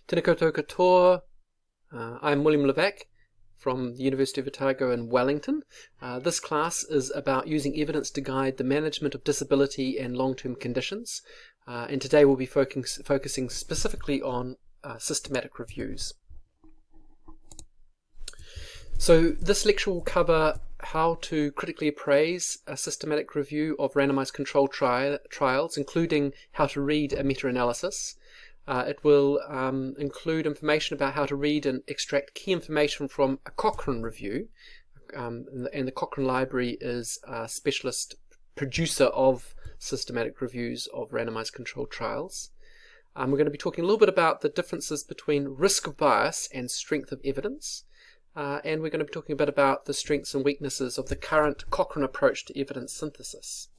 Tēnā koutou katoa. I'm William Levack from the University of Otago in Wellington. This class is about using evidence to guide the management of disability and long-term conditions. And today we'll be focusing specifically on systematic reviews. So this lecture will cover how to critically appraise a systematic review of randomized controlled trials, including how to read a meta-analysis. It will include information about how to read and extract key information from a Cochrane review, and the Cochrane Library is a specialist producer of systematic reviews of randomized controlled trials. We're going to be talking a little bit about the differences between risk of bias and strength of evidence, and we're going to be talking a bit about the strengths and weaknesses of the current Cochrane approach to evidence synthesis.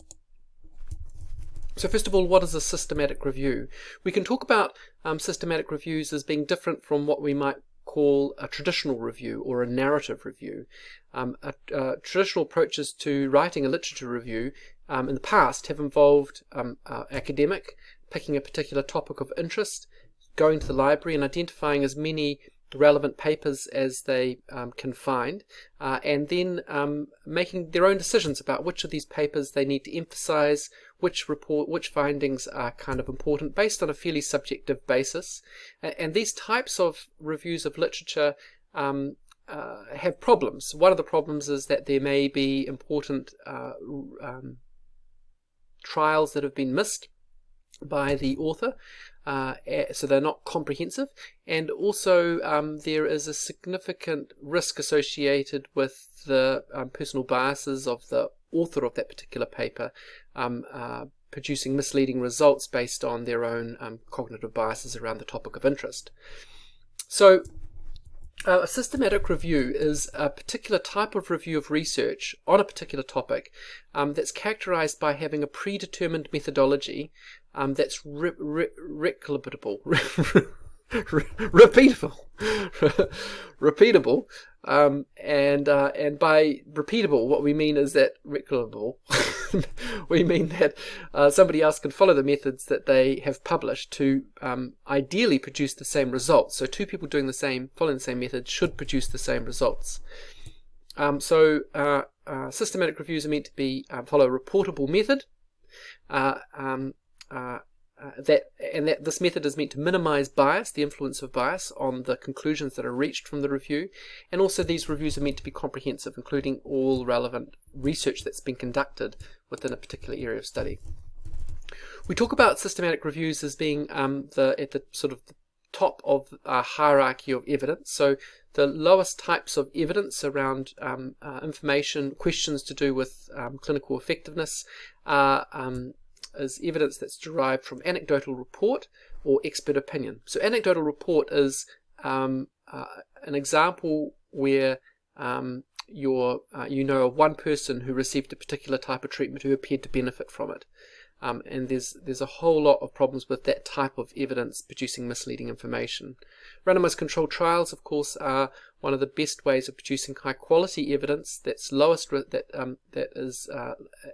So first of all, what is a systematic review? We can talk about systematic reviews as being different from what we might call a traditional review or a narrative review. Traditional approaches to writing a literature review in the past have involved academic picking a particular topic of interest, going to the library and identifying as many relevant papers as they can find, and then making their own decisions about which of these papers they need to emphasize, which findings are kind of important based on a fairly subjective basis. And these types of reviews of literature have problems. One of the problems is that there may be important trials that have been missed by the author, so they're not comprehensive, and also there is a significant risk associated with the personal biases of the author of that particular paper producing misleading results based on their own cognitive biases around the topic of interest. So a systematic review is a particular type of review of research on a particular topic that's characterized by having a predetermined methodology that's repeatable, and by repeatable, what we mean is that replicable. We mean that somebody else can follow the methods that they have published to ideally produce the same results. So two people following the same method should produce the same results. Systematic reviews are meant to follow a reportable method. This method is meant to minimize bias, the influence of bias on the conclusions that are reached from the review, and also these reviews are meant to be comprehensive, including all relevant research that's been conducted within a particular area of study. We talk about systematic reviews as being at the sort of the top of a hierarchy of evidence. So the lowest types of evidence around information, questions to do with clinical effectiveness is evidence that's derived from anecdotal report or expert opinion. So anecdotal report is an example where you know of one person who received a particular type of treatment who appeared to benefit from it. And there's a whole lot of problems with that type of evidence producing misleading information. Randomized controlled trials, of course, are one of the best ways of producing high quality evidence that is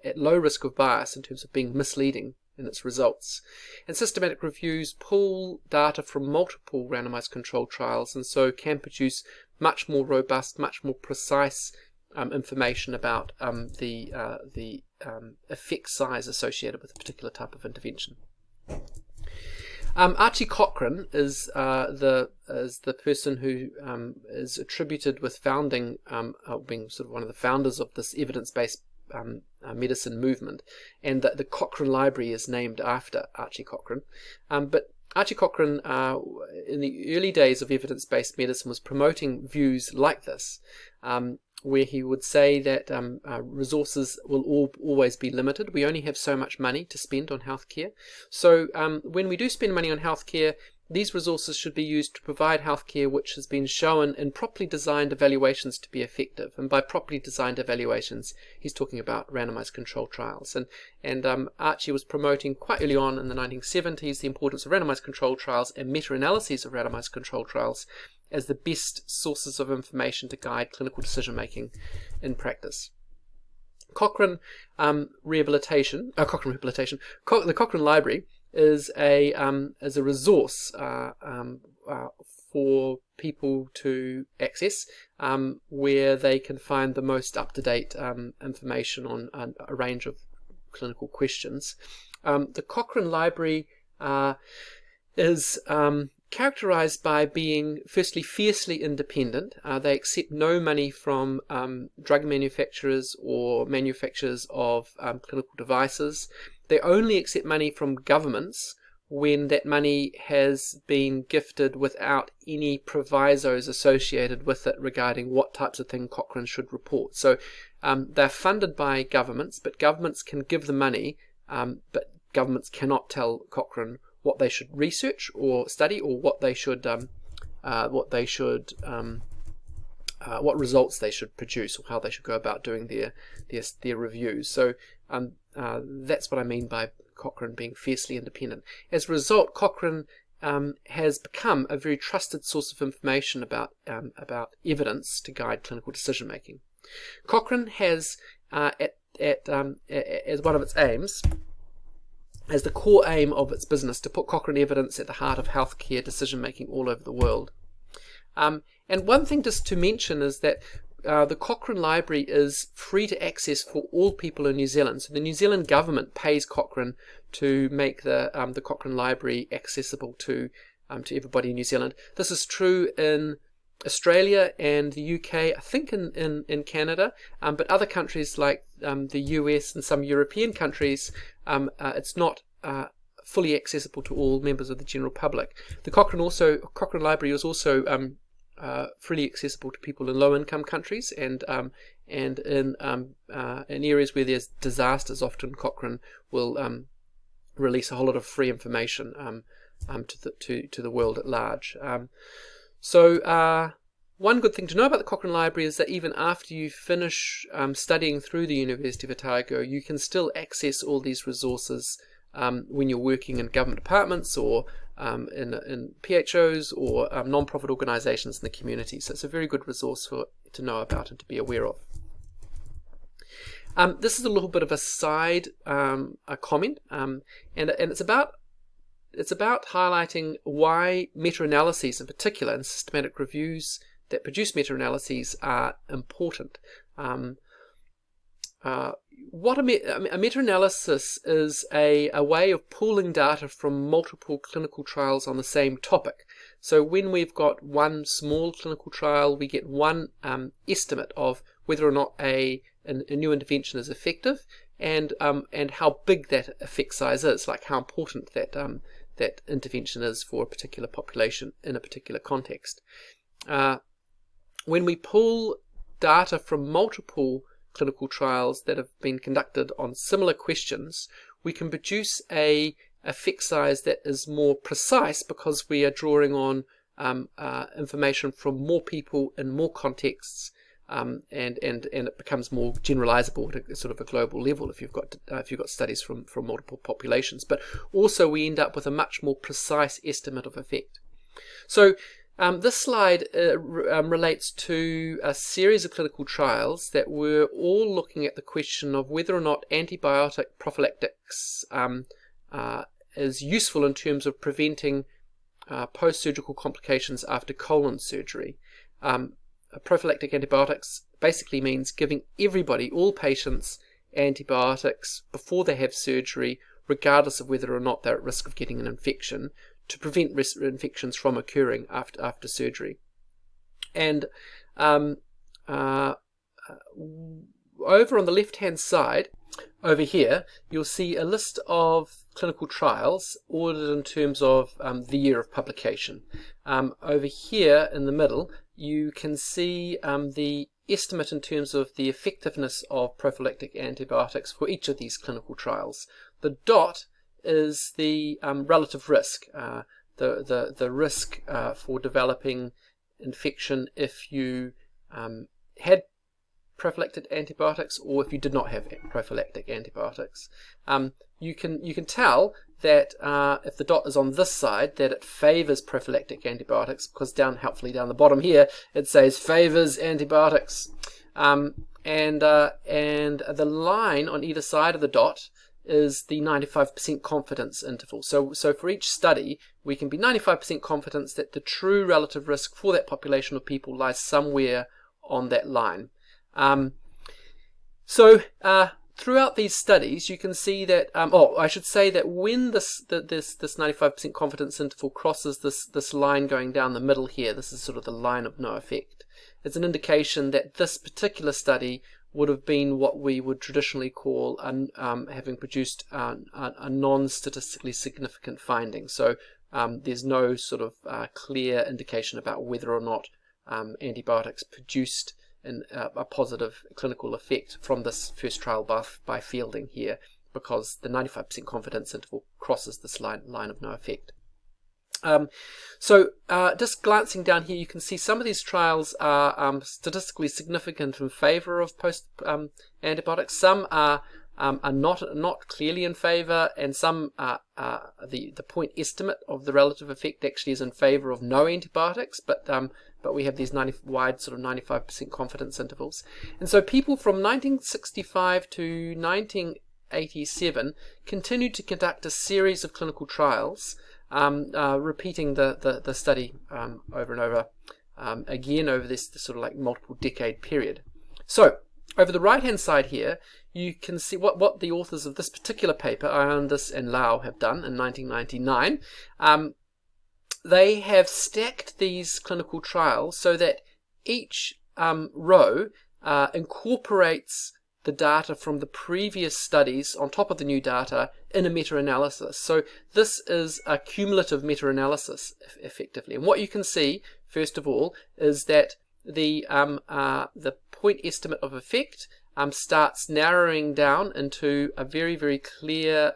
at low risk of bias in terms of being misleading in its results. And systematic reviews pull data from multiple randomized controlled trials, and so can produce much more robust, much more precise information about the effect size associated with a particular type of intervention. Archie Cochrane is the person who is attributed with founding, being sort of one of the founders of this evidence-based medicine movement, and the Cochrane Library is named after Archie Cochrane. But Archie Cochrane, in the early days of evidence-based medicine, was promoting views like this, where he would say that resources will always be limited. We only have so much money to spend on healthcare. So when we do spend money on healthcare, these resources should be used to provide healthcare which has been shown in properly designed evaluations to be effective. And by properly designed evaluations, he's talking about randomized controlled trials. And Archie was promoting quite early on in the 1970s the importance of randomized controlled trials and meta-analyses of randomized controlled trials as the best sources of information to guide clinical decision-making in practice. The Cochrane Library is a resource for people to access, where they can find the most up-to-date information on a range of clinical questions. The Cochrane Library is characterized by being, firstly, fiercely independent. They accept no money from drug manufacturers or manufacturers of clinical devices. They only accept money from governments when that money has been gifted without any provisos associated with it regarding what types of thing Cochrane should report. So they're funded by governments, but governments can give the money, but governments cannot tell Cochrane what they should research or study, or what results they should produce, or how they should go about doing their reviews. So that's what I mean by Cochrane being fiercely independent. As a result, Cochrane has become a very trusted source of information about evidence to guide clinical decision making. Cochrane has as one of its aims, as the core aim of its business, to put Cochrane evidence at the heart of healthcare decision making all over the world. And one thing just to mention is that the Cochrane Library is free to access for all people in New Zealand. So the New Zealand government pays Cochrane to make the Cochrane Library accessible to everybody in New Zealand. This is true in Australia and the UK, I think in Canada, but other countries like the US and some European countries, it's not fully accessible to all members of the general public. The Cochrane Library is also freely accessible to people in low-income countries, and in areas where there's disasters. Often Cochrane will release a whole lot of free information to the world at large. So one good thing to know about the Cochrane Library is that even after you finish studying through the University of Otago, you can still access all these resources when you're working in government departments, or in PHOs, or non-profit organisations in the community. So it's a very good resource to know about and to be aware of. This is a little bit of a side comment, and it's about highlighting why meta-analyses in particular, and systematic reviews that produce meta-analyses, are important. What a meta-analysis is a way of pooling data from multiple clinical trials on the same topic. So when we've got one small clinical trial, we get one estimate of whether or not a new intervention is effective, and how big that effect size is, like how important that intervention is for a particular population in a particular context. When we pull data from multiple clinical trials that have been conducted on similar questions, we can produce a effect size that is more precise, because we are drawing on information from more people in more contexts, and it becomes more generalizable at sort of a global level if you've got studies from multiple populations. But also we end up with a much more precise estimate of effect. So this slide relates to a series of clinical trials that were all looking at the question of whether or not antibiotic prophylactics is useful in terms of preventing post-surgical complications after colon surgery. Prophylactic antibiotics basically means giving everybody, all patients, antibiotics before they have surgery, regardless of whether or not they're at risk of getting an infection, to prevent infections from occurring after surgery. And over on the left-hand side, over here, you'll see a list of clinical trials ordered in terms of the year of publication. Over here in the middle, you can see the estimate in terms of the effectiveness of prophylactic antibiotics for each of these clinical trials. The dot is the relative risk, the risk for developing infection if you had prophylactic antibiotics, or if you did not have prophylactic antibiotics. You can tell that if the dot is on this side, that it favors prophylactic antibiotics, because helpfully down the bottom here it says favors antibiotics, and the line on either side of the dot is the 95% confidence interval. So for each study, we can be 95% confident that the true relative risk for that population of people lies somewhere on that line. Throughout these studies, you can see that, I should say that when this 95% confidence interval crosses this line going down the middle here, this is sort of the line of no effect, it's an indication that this particular study would have been what we would traditionally call having produced a non-statistically significant finding. So there's no sort of clear indication about whether or not antibiotics produced a positive clinical effect from this first trial by fielding here, because the 95% confidence interval crosses this line of no effect. Just glancing down here, you can see some of these trials are statistically significant in favor of post antibiotics. Some are not clearly in favor, and some the point estimate of the relative effect actually is in favor of no antibiotics, but we have these wide sort of 95% confidence intervals. And so people from 1965 to 1987 continued to conduct a series of clinical trials, repeating the study over and over again over this sort of like multiple decade period. So over the right hand side here, you can see what the authors of this particular paper, Iandis and Lau, have done in 1999. They have stacked these clinical trials so that each row incorporates the data from the previous studies on top of the new data in a meta-analysis. So this is a cumulative meta-analysis, effectively. And what you can see, first of all, is that the point estimate of effect starts narrowing down into a very, very clear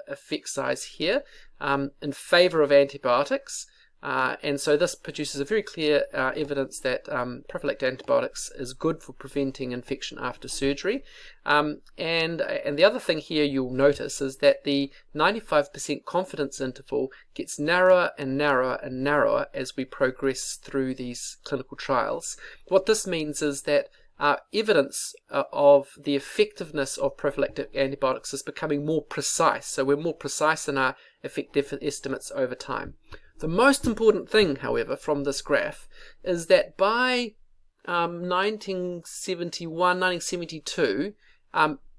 effect size here in favor of antibiotics. And so this produces a very clear evidence that prophylactic antibiotics is good for preventing infection after surgery. And the other thing here you'll notice is that the 95% confidence interval gets narrower and narrower and narrower as we progress through these clinical trials. What this means is that evidence of the effectiveness of prophylactic antibiotics is becoming more precise. So we're more precise in our effective estimates over time. The most important thing, however, from this graph is that by 1971, 1972,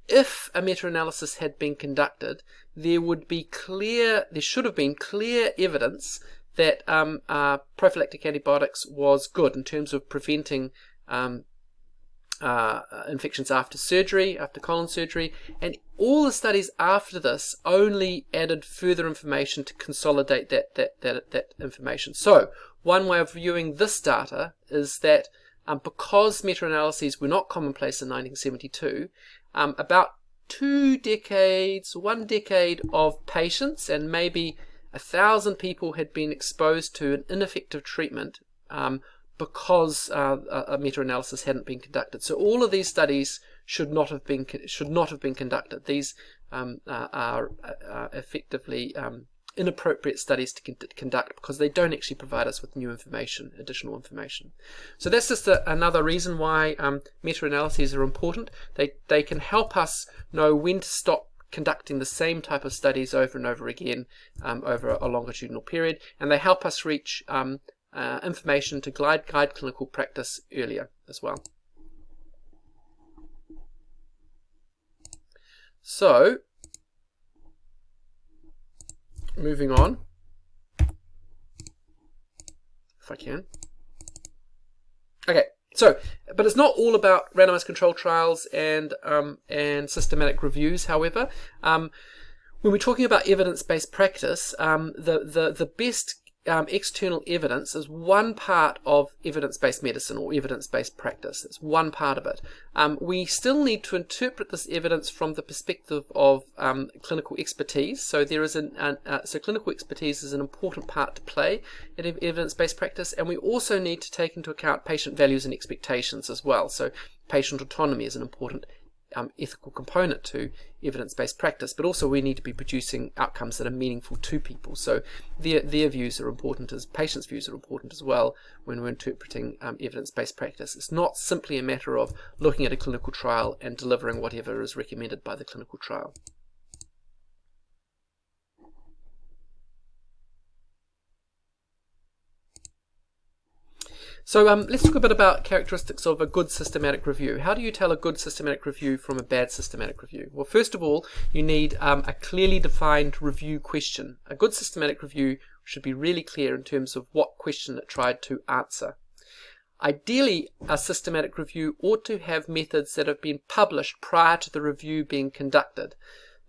if a meta-analysis had been conducted, there should have been clear evidence that prophylactic antibiotics was good in terms of preventing infections after surgery, after colon surgery, and all the studies after this only added further information to consolidate that information. So one way of viewing this data is that because meta-analyses were not commonplace in 1972, about 1 decade of patients and maybe 1,000 people had been exposed to an ineffective treatment because a meta-analysis hadn't been conducted. So all of these studies should not have been conducted. These are effectively inappropriate studies to conduct because they don't actually provide us with new information, additional information. So that's just another reason why meta-analyses are important. They can help us know when to stop conducting the same type of studies over and over again over a longitudinal period, and they help us reach information to guide clinical practice earlier as well. So, moving on, if I can. Okay, so, but it's not all about randomized controlled trials and systematic reviews, however. When we're talking about evidence-based practice, the best external evidence is one part of evidence-based medicine or evidence-based practice. It's one part of it. We still need to interpret this evidence from the perspective of clinical expertise. So there is so clinical expertise is an important part to play in evidence-based practice, and we also need to take into account patient values and expectations as well. So patient autonomy is an important ethical component to evidence-based practice, but also we need to be producing outcomes that are meaningful to people. So their views are important, as patients' views are important as well when we're interpreting evidence-based practice. It's not simply a matter of looking at a clinical trial and delivering whatever is recommended by the clinical trial. So let's talk a bit about characteristics of a good systematic review. How do you tell a good systematic review from a bad systematic review? Well, first of all, you need a clearly defined review question. A good systematic review should be really clear in terms of what question it tried to answer. Ideally, a systematic review ought to have methods that have been published prior to the review being conducted.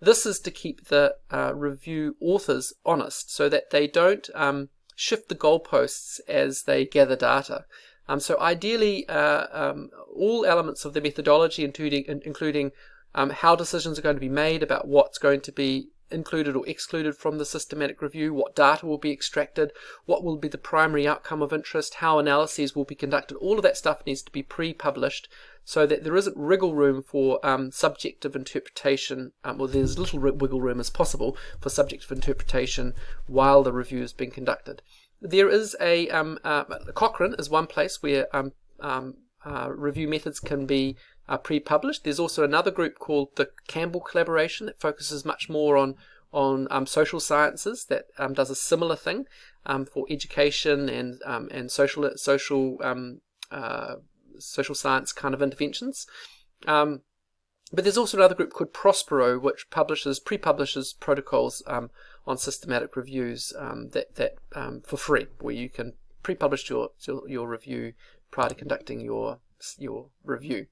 This is to keep the review authors honest so that they don't shift the goalposts as they gather data. So ideally, all elements of the methodology, including how decisions are going to be made about what's going to be included or excluded from the systematic review, what data will be extracted, what will be the primary outcome of interest, how analyses will be conducted, all of that stuff needs to be pre-published so that there isn't wriggle room for subjective interpretation, or there's as little wiggle room as possible for subjective interpretation while the review is being conducted. There is Cochrane is one place where review methods can be pre-published. There's also another group called the Campbell Collaboration that focuses much more on social sciences, that does a similar thing for education and social science kind of interventions. But there's also another group called Prospero, which pre-publishes protocols on systematic reviews for free, where you can pre-publish your review prior to conducting your review.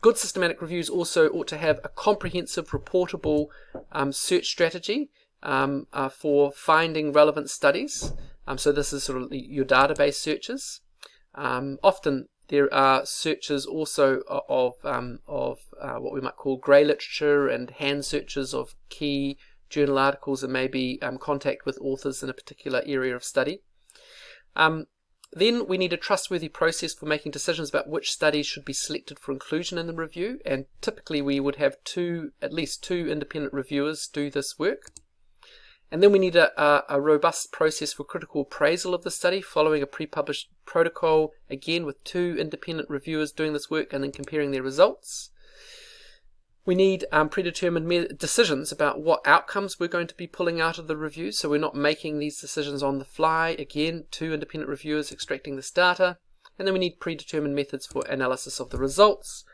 Good systematic reviews also ought to have a comprehensive, reportable search strategy for finding relevant studies. So this is sort of your database searches. Often there are searches also of what we might call grey literature and hand searches of key journal articles and maybe contact with authors in a particular area of study. Then we need a trustworthy process for making decisions about which studies should be selected for inclusion in the review, and typically we would have at least two independent reviewers do this work. And then we need a robust process for critical appraisal of the study following a pre-published protocol, again with two independent reviewers doing this work and then comparing their results. We need predetermined decisions about what outcomes we're going to be pulling out of the review, so we're not making these decisions on the fly. Again, two independent reviewers extracting this data. And then we need predetermined methods for analysis of the results,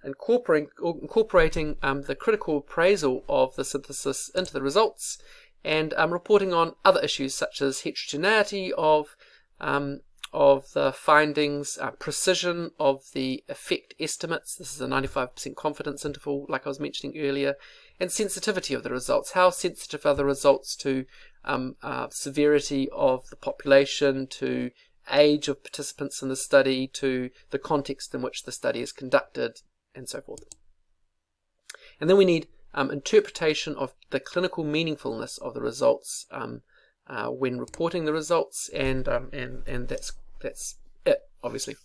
incorporating the critical appraisal of the synthesis into the results, and reporting on other issues such as heterogeneity of the findings, precision of the effect estimates. This is a 95% confidence interval, like I was mentioning earlier, and sensitivity of the results. How sensitive are the results to severity of the population, to age of participants in the study, to the context in which the study is conducted, and so forth. And then we need interpretation of the clinical meaningfulness of the results when reporting the results, and that's it, obviously.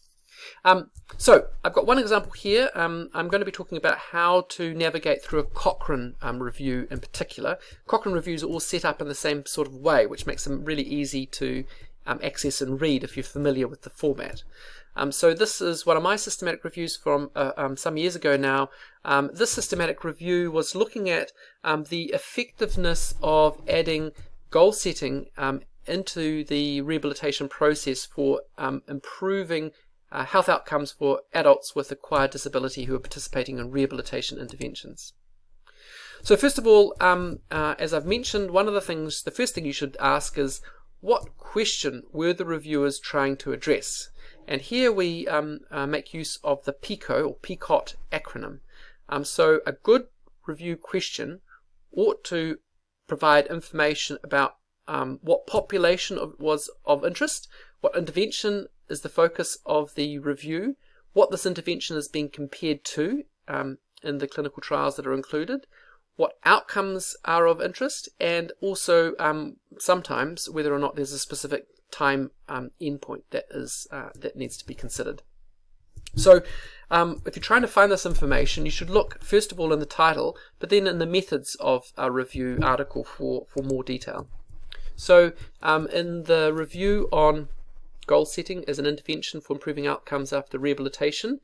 So I've got one example here. I'm going to be talking about how to navigate through a Cochrane review in particular. Cochrane reviews are all set up in the same sort of way, which makes them really easy to access and read if you're familiar with the format. So this is one of my systematic reviews from some years ago now. This systematic review was looking at the effectiveness of adding goal setting into the rehabilitation process for improving health outcomes for adults with acquired disability who are participating in rehabilitation interventions. So first of all, as I've mentioned, the first thing you should ask is, what question were the reviewers trying to address? And here we make use of the PICO or PICOT acronym. So a good review question ought to provide information about what population was of interest, what intervention is the focus of the review, what this intervention is being compared to in the clinical trials that are included, what outcomes are of interest, and also sometimes whether or not there's a specific time endpoint that needs to be considered. So if you're trying to find this information, you should look first of all in the title, but then in the methods of a review article for more detail. So in the review on goal setting as an intervention for improving outcomes after rehabilitation,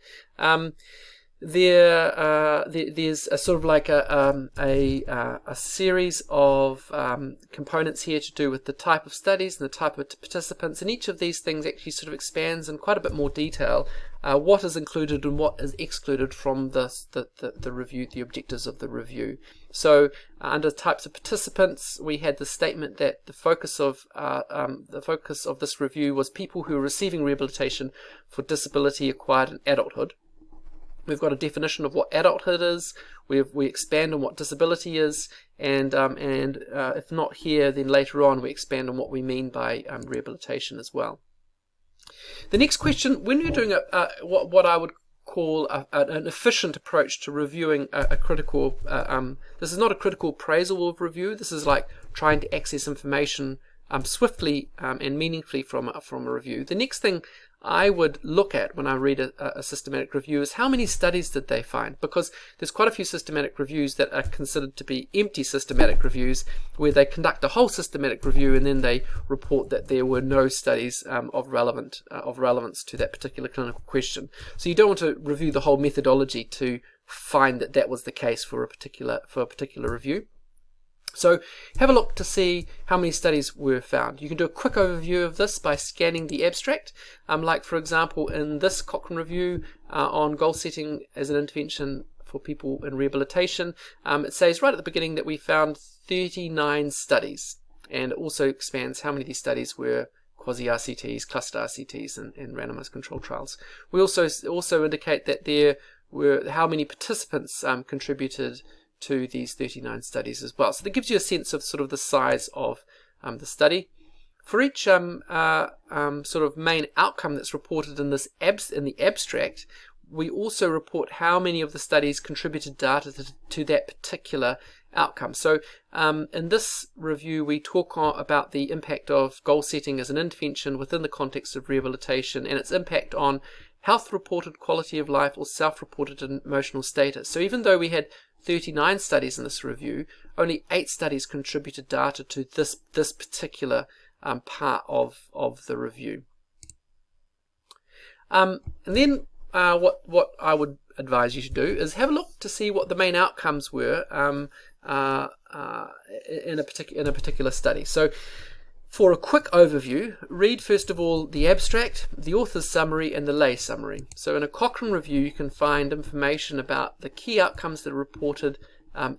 there's a sort of like a series of components here to do with the type of studies and the type of participants, and each of these things actually sort of expands in quite a bit more detail what is included and what is excluded from the review, the objectives of the review. So under types of participants, we had the statement that the focus of this review was people who are receiving rehabilitation for disability acquired in adulthood. We've got a definition of what adulthood is. We expand on what disability is, and if not here, then later on we expand on what we mean by rehabilitation as well. The next question, when you're doing what I would call an efficient approach to reviewing a critical, this is not a critical appraisal of review. This is like trying to access information swiftly and meaningfully from a review. The next thing I would look at when I read a systematic review is how many studies did they find, because there's quite a few systematic reviews that are considered to be empty systematic reviews, where they conduct a whole systematic review and then they report that there were no studies of relevance to that particular clinical question. So you don't want to review the whole methodology to find that that was the case for a particular review. So have a look to see how many studies were found. You can do a quick overview of this by scanning the abstract. Like for example, in this Cochrane review on goal setting as an intervention for people in rehabilitation, it says right at the beginning that we found 39 studies, and it also expands how many of these studies were quasi-RCTs, cluster RCTs, and randomized controlled trials. We also indicate that there were how many participants contributed to these 39 studies as well. So that gives you a sense of sort of the size of the study. For each sort of main outcome that's reported in the abstract, we also report how many of the studies contributed data to that particular outcome. So in this review, we talk about the impact of goal setting as an intervention within the context of rehabilitation and its impact on health-reported quality of life or self-reported emotional status. So even though we had 39 studies in this review, only 8 studies contributed data to this particular part of the review. And then what I would advise you to do is have a look to see what the main outcomes were in a particular study. So for a quick overview, read first of all the abstract, the author's summary, and the lay summary. So in a Cochrane review, you can find information about the key outcomes that are reported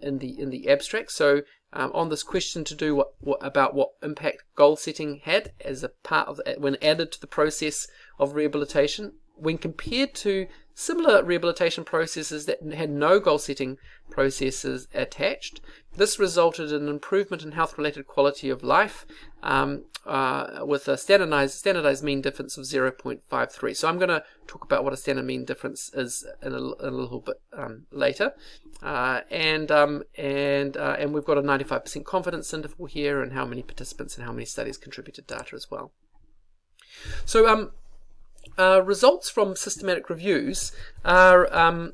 in the abstract. So on this question to do about what impact goal setting had as a part of when added to the process of rehabilitation, when compared to similar rehabilitation processes that had no goal setting processes attached. This resulted in an improvement in health-related quality of life with a standardized mean difference of 0.53. So I'm going to talk about what a standard mean difference is in a little bit later. And we've got a 95% confidence interval here, and how many participants and how many studies contributed data as well. So results from systematic reviews are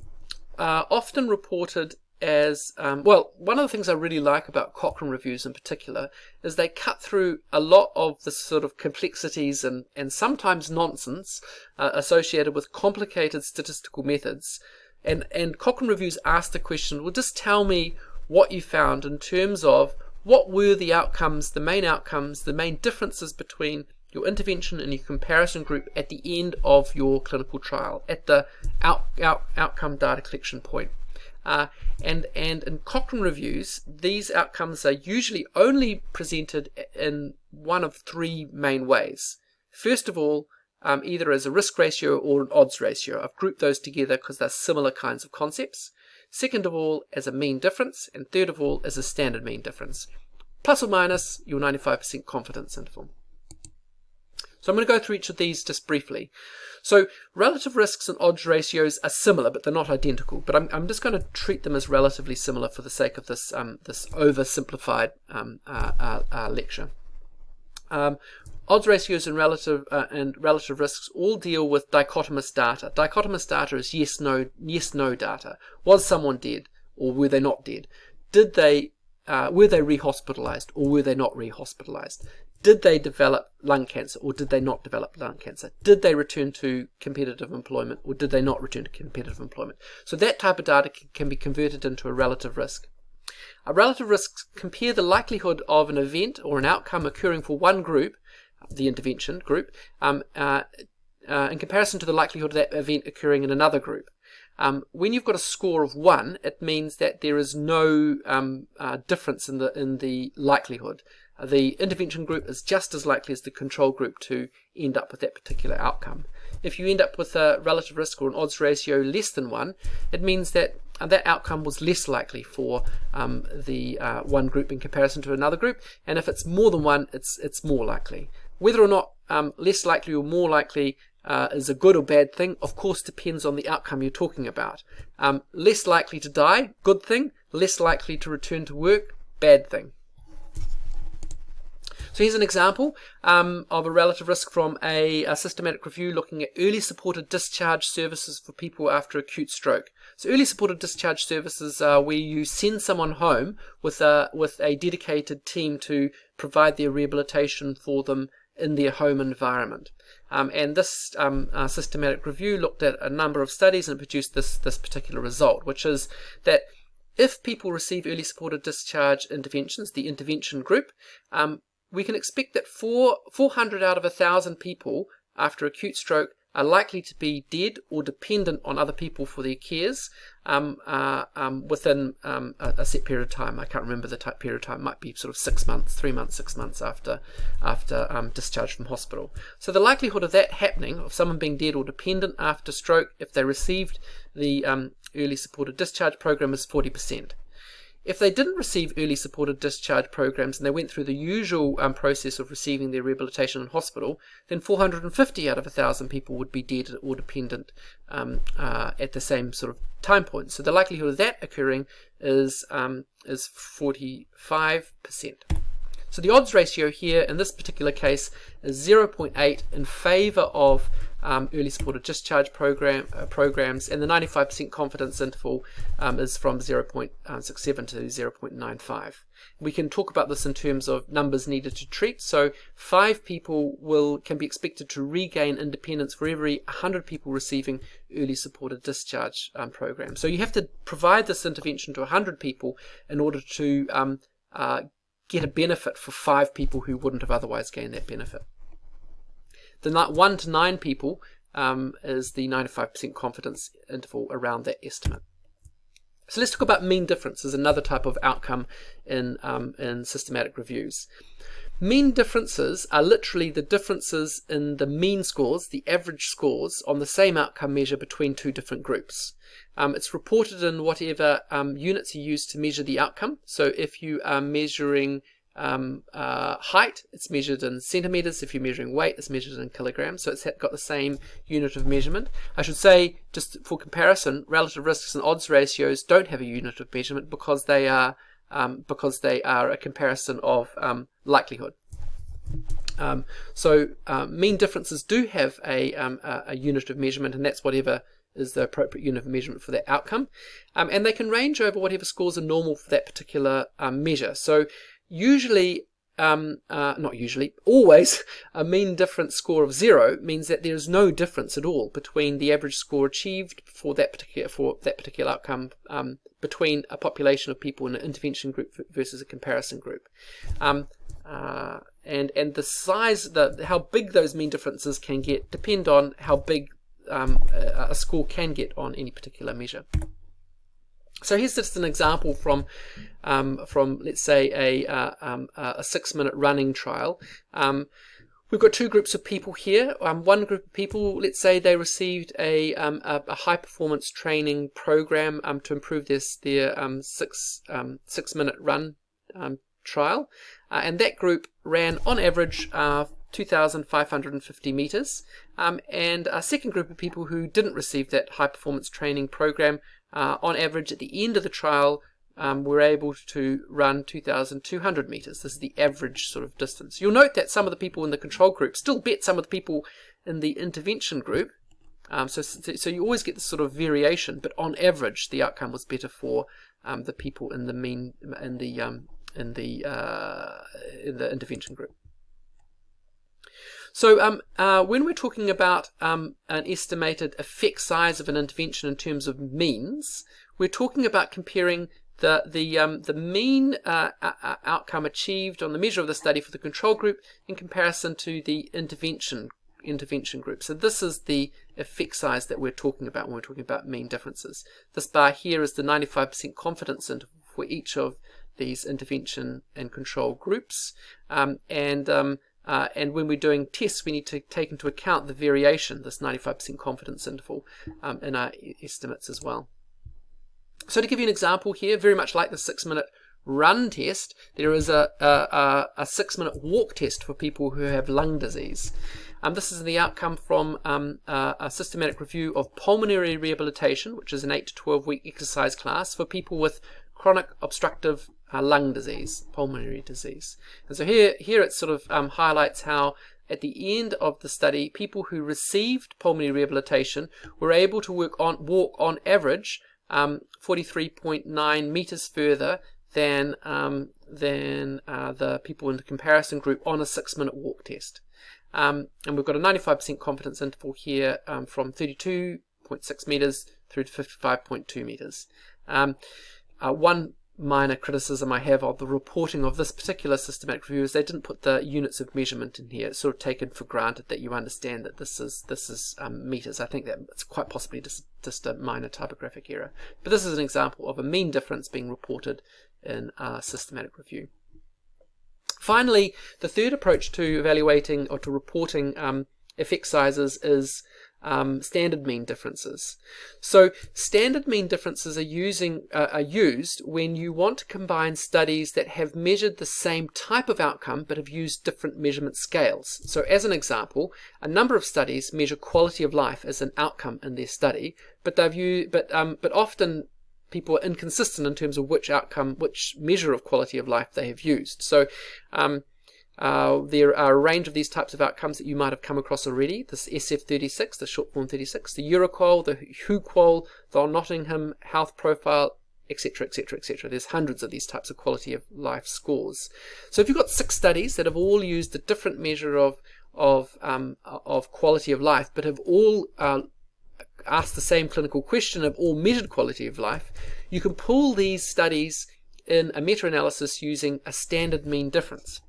often reported as, well, one of the things I really like about Cochrane reviews in particular is they cut through a lot of the sort of complexities and sometimes nonsense associated with complicated statistical methods. And Cochrane reviews ask the question, well, just tell me what you found in terms of what were the outcomes, the main differences between your intervention and your comparison group at the end of your clinical trial, at the outcome data collection point. And in Cochrane reviews, these outcomes are usually only presented in one of 3 main ways. First of all, either as a risk ratio or an odds ratio. I've grouped those together because they're similar kinds of concepts. Second of all, as a mean difference, and third of all, as a standard mean difference, plus or minus your 95% confidence interval. So I'm going to go through each of these just briefly. So relative risks and odds ratios are similar, but they're not identical. But I'm just going to treat them as relatively similar for the sake of this this oversimplified lecture. Odds ratios and relative risks all deal with dichotomous data. Dichotomous data is yes no data. Was someone dead or were they not dead? Were they rehospitalized or were they not rehospitalized? did they develop lung cancer or did they not develop lung cancer? Did they return to competitive employment or did they not return to competitive employment? So that type of data can be converted into a relative risk. Relative risks compare the likelihood of an event or an outcome occurring for one group, the intervention group, in comparison to the likelihood of that event occurring in another group. When you've got a score of 1, it means that there is no difference in the likelihood. The intervention group is just as likely as the control group to end up with that particular outcome. If you end up with a relative risk or an odds ratio less than 1, it means that that outcome was less likely for the one group in comparison to another group, and if it's more than 1, it's more likely. Whether or not less likely or more likely is a good or bad thing, of course, depends on the outcome you're talking about. Less likely to die, good thing. Less likely to return to work, bad thing. So here's an example of a relative risk from a systematic review looking at early supported discharge services for people after acute stroke. So early supported discharge services are where you send someone home with a dedicated team to provide their rehabilitation for them in their home environment. And this systematic review looked at a number of studies and produced this particular result, which is that if people receive early supported discharge interventions, the intervention group, we can expect that 400 out of 1,000 people after acute stroke are likely to be dead or dependent on other people for their cares within a set period of time. I can't remember the period of time. It might be sort of 6 months, 3 months, 6 months after discharge from hospital. So the likelihood of that happening, of someone being dead or dependent after stroke, if they received the early supported discharge program, is 40%. If they didn't receive early supported discharge programs and they went through the usual process of receiving their rehabilitation in hospital, then 450 out of 1,000 people would be dead or dependent at the same sort of time point. So the likelihood of that occurring is 45%. So the odds ratio here in this particular case is 0.8 in favour of early supported discharge programs, and the 95% confidence interval is from 0.67 to 0.95. We can talk about this in terms of numbers needed to treat. So 5 people can be expected to regain independence for every 100 people receiving early supported discharge programs. So you have to provide this intervention to 100 people in order to get a benefit for 5 people who wouldn't have otherwise gained that benefit. The 1 to 9 people is the 95% confidence interval around that estimate. So let's talk about mean difference as another type of outcome in systematic reviews. Mean differences are literally the differences in the mean scores, the average scores, on the same outcome measure between 2 different groups. It's reported in whatever units you use to measure the outcome. So if you are measuring height, it's measured in centimeters. If you're measuring weight, it's measured in kilograms. So it's got the same unit of measurement. I should say, just for comparison, relative risks and odds ratios don't have a unit of measurement because they are a comparison of likelihood. So mean differences do have a unit of measurement, and that's whatever is the appropriate unit of measurement for that outcome. And they can range over whatever scores are normal for that particular measure. So usually, always, a mean difference score of 0 means that there is no difference at all between the average score achieved for that particular outcome between a population of people in an intervention group versus a comparison group. And the size, how big those mean differences can get, depend on how big a score can get on any particular measure. So here's just an example from let's say a 6-minute running trial. We've got 2 groups of people here. One group of people, let's say they received a high performance training program to improve their 6-minute run trial, and that group ran on average 2,550 meters, and a second group of people who didn't receive that high performance training program, on average at the end of the trial were able to run 2,200 meters. This is the average sort of distance. You'll note that some of the people in the control group still beat some of the people in the intervention group, so you always get this sort of variation, but on average the outcome was better for the people in the intervention group. So when we're talking about an estimated effect size of an intervention in terms of means, we're talking about comparing the mean outcome achieved on the measure of the study for the control group in comparison to the intervention group. So this is the effect size that we're talking about when we're talking about mean differences. This bar here is the 95% confidence interval for each of these intervention and control groups, and when we're doing tests, we need to take into account the variation, this 95% confidence interval, in our estimates as well. So to give you an example here, very much like the 6-minute run test, there is a 6-minute walk test for people who have lung disease. This is the outcome from a systematic review of pulmonary rehabilitation, which is an 8 to 12 week exercise class for people with chronic obstructive lung disease, pulmonary disease. And so here it sort of highlights how at the end of the study, people who received pulmonary rehabilitation were able to walk on average 43.9 meters further than the people in the comparison group on a 6-minute walk test. And we've got a 95% confidence interval here from 32.6 meters through to 55.2 meters. One minor criticism I have of the reporting of this particular systematic review is they didn't put the units of measurement in here. It's sort of taken for granted that you understand that this is meters. I think that it's quite possibly just a minor typographic error. But this is an example of a mean difference being reported in a systematic review. Finally, the third approach to evaluating or to reporting effect sizes is standard mean differences. So standard mean differences are used when you want to combine studies that have measured the same type of outcome but have used different measurement scales. So as an example, a number of studies measure quality of life as an outcome in their study, but often people are inconsistent in terms of which measure of quality of life they have used. So there are a range of these types of outcomes that you might have come across already. This SF36, the short form 36, the Euroqual, the HUQOL, the Nottingham Health Profile, etc., etc., etc. There's hundreds of these types of quality of life scores. So if you've got 6 studies that have all used a different measure of quality of life, but have all asked the same clinical question, have all measured quality of life, you can pull these studies in a meta-analysis using a standard mean difference.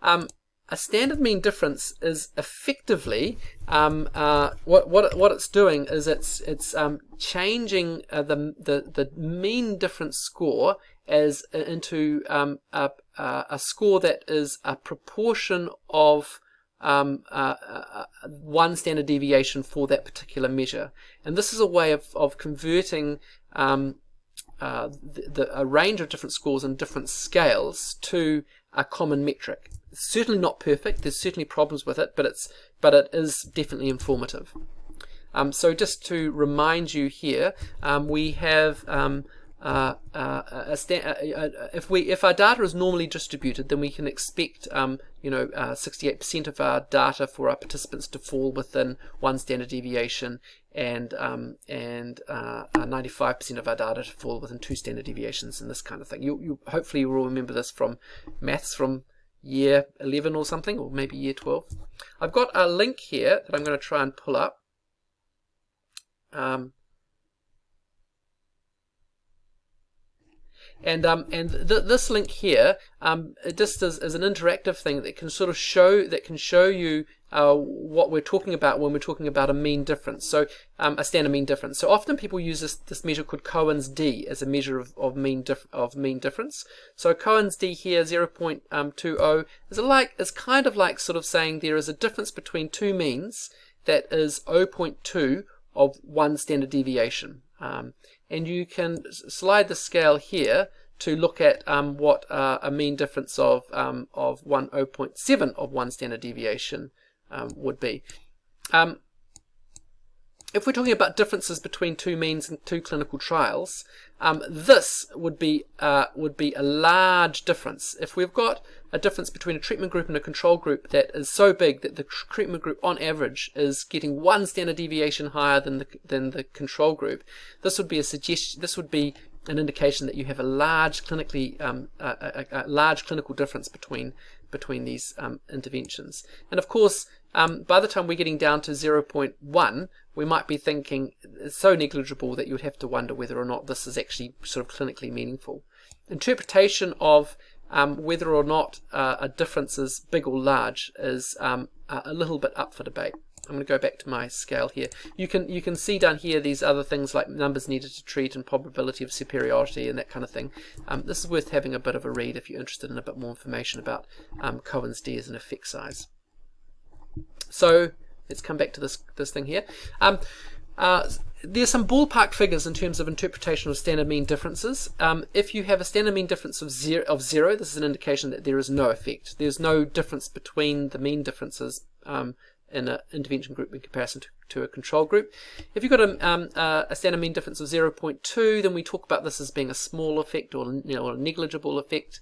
A standard mean difference is effectively what it's doing is it's changing the mean difference score as into a score that is a proportion of one standard deviation for that particular measure. And this is a way of converting a range of different scores and different scales to a common metric. It's certainly not perfect. There's certainly problems with it, but it is definitely informative. So just to remind you here, we have if our data is normally distributed, then we can expect 68% of our data for our participants to fall within one standard deviation, and 95% of our data to fall within 2 standard deviations, and this kind of thing. Hopefully you will remember this from maths from year 11 or something, or maybe year 12. I've got a link here that I'm going to try and pull up. This link here, it just is an interactive thing that can sort of show you what we're talking about when we're talking about a mean difference. So a standard mean difference. So often people use this measure called Cohen's d as a measure of mean difference. So Cohen's d here 0.20 is kind of like sort of saying there is a difference between 2 means that is 0.2 of one standard deviation. And you can slide the scale here to look at what a mean difference of 0.7 of one standard deviation would be. If we're talking about differences between 2 means and 2 clinical trials, this would be a large difference. If we've got a difference between a treatment group and a control group that is so big that the treatment group on average is getting 1 standard deviation higher than the control group, this would be a suggestion. This would be an indication that you have a large clinical difference between between these interventions. And of course, by the time we're getting down to 0.1, we might be thinking it's so negligible that you would have to wonder whether or not this is actually sort of clinically meaningful. Interpretation of whether or not a difference is big or large is a little bit up for debate. I'm going to go back to my scale here. You can see down here these other things like numbers needed to treat and probability of superiority and that kind of thing. This is worth having a bit of a read if you're interested in a bit more information about Cohen's d as an effect size. So let's come back to this thing here. There's some ballpark figures in terms of interpretation of standard mean differences. If you have a standard mean difference of zero, this is an indication that there is no effect. There's no difference between the mean differences in an intervention group in comparison to a control group. If you've got a standard mean difference of 0.2, then we talk about this as being a small effect or a negligible effect.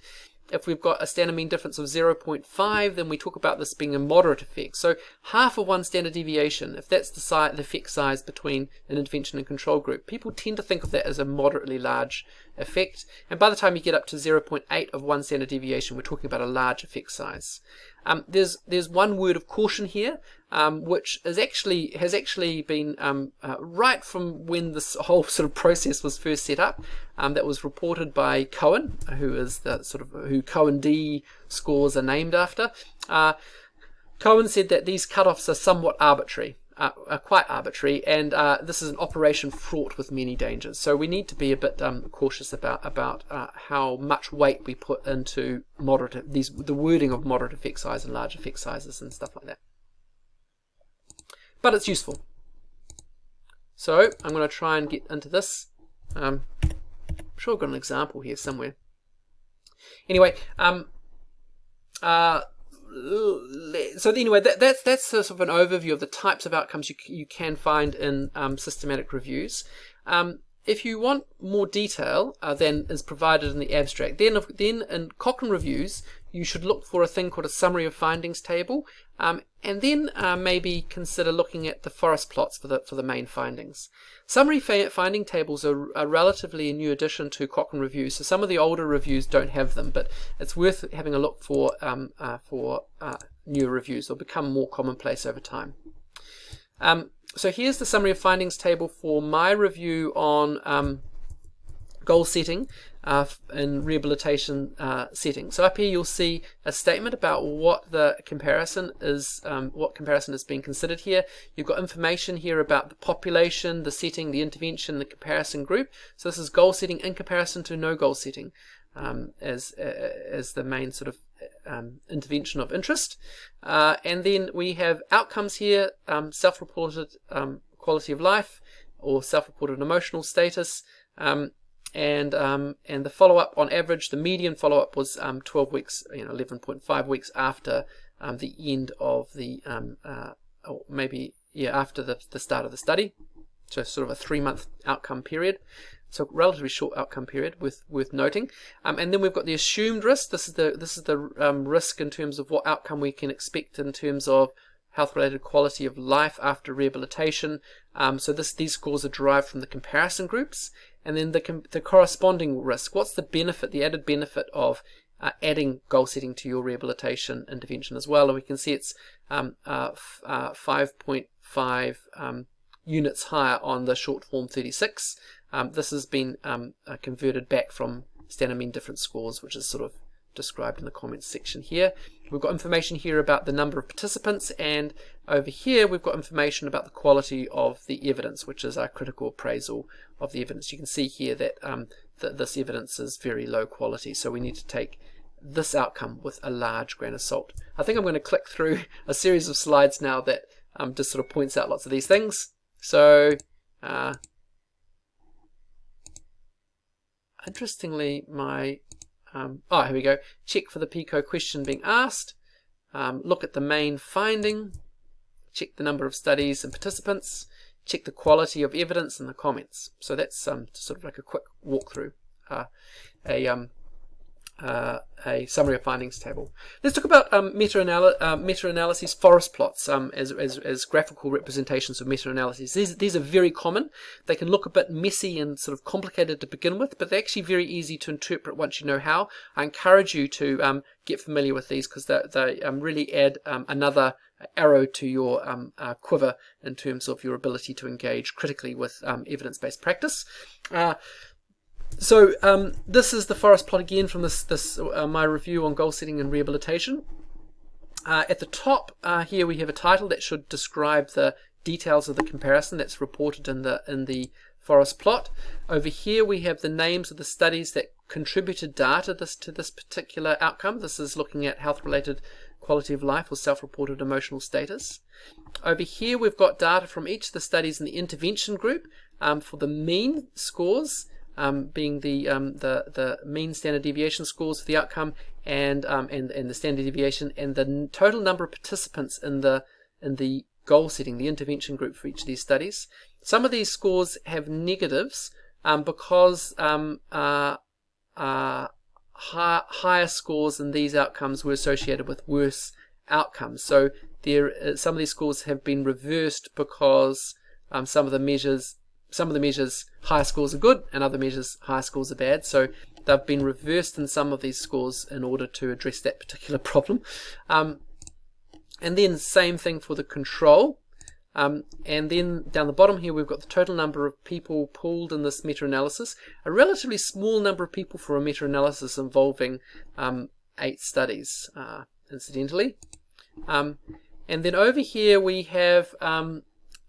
If we've got a standard mean difference of 0.5, then we talk about this being a moderate effect. So half of one standard deviation, if that's the effect size between an intervention and control group, people tend to think of that as a moderately large effect. And by the time you get up to 0.8 of one standard deviation, we're talking about a large effect size. There's one word of caution here, which has actually been right from when this whole sort of process was first set up. That was reported by Cohen, who is the who Cohen D scores are named after. Cohen said that these cutoffs are somewhat arbitrary. Quite arbitrary, and this is an operation fraught with many dangers. So we need to be a bit cautious about how much weight we put into the wording of moderate effect size and large effect sizes and stuff like that. But it's useful. So I'm going to try and get into this. I'm sure I've got an example here somewhere. Anyway, so anyway, that's sort of an overview of the types of outcomes you can find in systematic reviews. If you want more detail than is provided in the abstract, then in Cochrane reviews you should look for a thing called a summary of findings table, and then maybe consider looking at the forest plots for the main findings. Summary finding tables are relatively a new addition to Cochrane reviews, so some of the older reviews don't have them, but it's worth having a look for newer reviews. They'll become more commonplace over time. So here's the summary of findings table for my review on goal setting in rehabilitation setting. So up here you'll see a statement about what the comparison is, what comparison is being considered here. You've got information here about the population, the setting, the intervention, the comparison group. So this is goal setting in comparison to no goal setting as the main sort of intervention of interest. And then we have outcomes here, self-reported quality of life or self-reported emotional status, and the follow-up on average, the median follow-up was 12 weeks, 11.5 weeks after the end of the, or maybe after the start of the study. So sort of a 3-month outcome period. So relatively short outcome period, worth noting. And then we've got the assumed risk. This is the risk in terms of what outcome we can expect in terms of health-related quality of life after rehabilitation. So these scores are derived from the comparison groups. And then the corresponding risk. What's the benefit, the added benefit of adding goal setting to your rehabilitation intervention as well? And we can see it's 5.5 units higher on the short form 36. This has been converted back from standard mean difference scores, which is sort of described in the comments section here. We've got information here about the number of participants, and over here we've got information about the quality of the evidence, which is our critical appraisal of the evidence. You can see here that this evidence is very low quality, so we need to take this outcome with a large grain of salt. I think I'm going to click through a series of slides now that just sort of points out lots of these things. So interestingly, my here we go. Check for the PICO question being asked. Look at the main finding. Check the number of studies and participants. Check the quality of evidence and the comments. So that's sort of like a quick walkthrough. a summary of findings table. Let's talk about meta-analyses forest plots as graphical representations of meta-analyses. These are very common. They can look a bit messy and sort of complicated to begin with, but they're actually very easy to interpret once you know how. I encourage you to get familiar with these because they really add another arrow to your quiver in terms of your ability to engage critically with evidence-based practice. So this is the forest plot again from my review on goal setting and rehabilitation. At the top here we have a title that should describe the details of the comparison that's reported in the forest plot. Over here we have the names of the studies that contributed data to this particular outcome. This is looking at health-related quality of life or self-reported emotional status. Over here we've got data from each of the studies in the intervention group for the mean scores, being the mean standard deviation scores for the outcome and the standard deviation, and the total number of participants in the goal setting, the intervention group for each of these studies. Some of these scores have negatives because higher scores in these outcomes were associated with worse outcomes. So some of these scores have been reversed because some of the measures higher scores are good and other measures higher scores are bad. So they've been reversed in some of these scores in order to address that particular problem. And then same thing for the control. And then down the bottom here we've got the total number of people pooled in this meta-analysis, a relatively small number of people for a meta-analysis involving 8 studies, incidentally. And then over here we have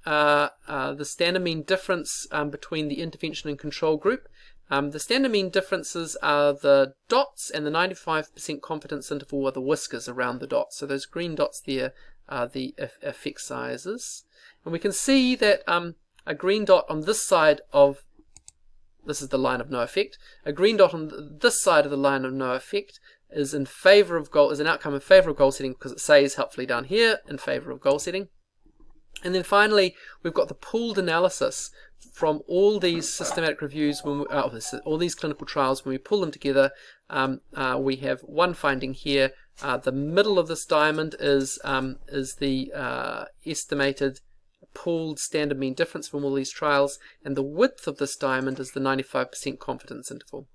the standard mean difference between the intervention and control group. The standard mean differences are the dots, and the 95% confidence interval are the whiskers around the dots. So those green dots there are the effect sizes. And we can see that a green dot on this side of, this is the line of no effect, a green dot on this side of the line of no effect is in favor of goal, is an outcome in favor of goal setting because it says helpfully down here in favor of goal setting. And then finally, we've got the pooled analysis from all these systematic reviews, all these clinical trials. When we pull them together, we have one finding here. The middle of this diamond is the estimated pooled standard mean difference from all these trials, and the width of this diamond is the 95% confidence interval.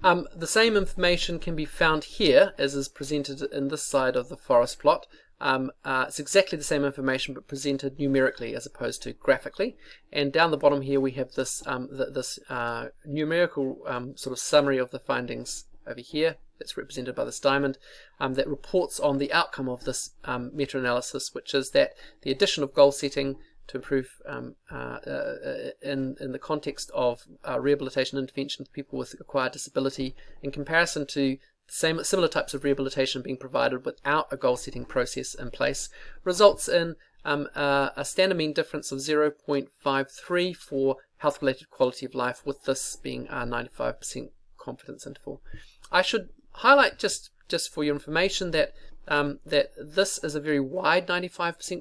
The same information can be found here as is presented in this side of the forest plot. It's exactly the same information but presented numerically as opposed to graphically. And down the bottom here we have this numerical sort of summary of the findings over here that's represented by this diamond that reports on the outcome of this meta-analysis, which is that the addition of goal setting to improve in the context of rehabilitation intervention for people with acquired disability in comparison to similar types of rehabilitation being provided without a goal setting process in place results in a standard mean difference of 0.53 for health related quality of life, with this being a 95% confidence interval. I should highlight just for your information that that this is a very wide 95%